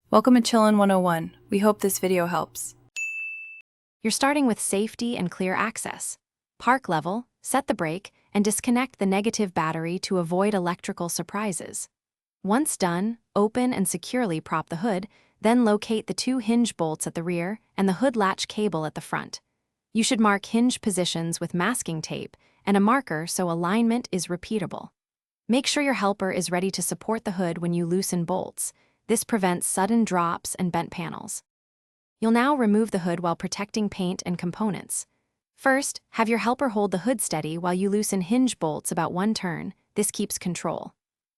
Welcome to Chillin' 101. We hope this video helps. You're starting with safety and clear access. Park level, set the brake, and disconnect the negative battery to avoid electrical surprises. Once done, open and securely prop the hood, then locate the two hinge bolts at the rear and the hood latch cable at the front. You should mark hinge positions with masking tape and a marker so alignment is repeatable. Make sure your helper is ready to support the hood when you loosen bolts. This prevents sudden drops and bent panels. You'll now remove the hood while protecting paint and components. First, have your helper hold the hood steady while you loosen hinge bolts about one turn. This keeps control.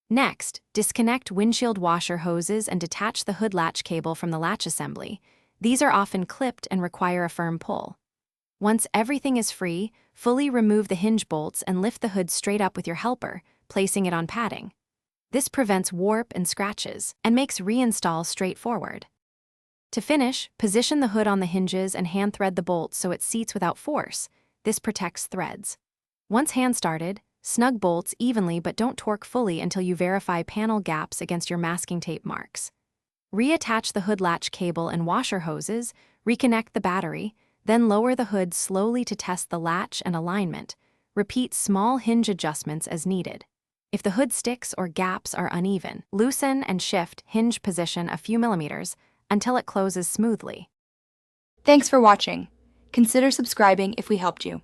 Next, disconnect windshield washer hoses and detach the hood latch cable from the latch assembly. These are often clipped and require a firm pull. Once everything is free, fully remove the hinge bolts and lift the hood straight up with your helper, placing it on padding. This prevents warp and scratches and makes reinstall straightforward. To finish, position the hood on the hinges and hand thread the bolts so it seats without force. This protects threads. Once hand started, snug bolts evenly but don't torque fully until you verify panel gaps against your masking tape marks. Reattach the hood latch cable and washer hoses, reconnect the battery, then lower the hood slowly to test the latch and alignment. Repeat small hinge adjustments as needed. If the hood sticks or gaps are uneven, loosen and shift hinge position a few millimeters until it closes smoothly. Thanks for watching. Consider subscribing if we helped you.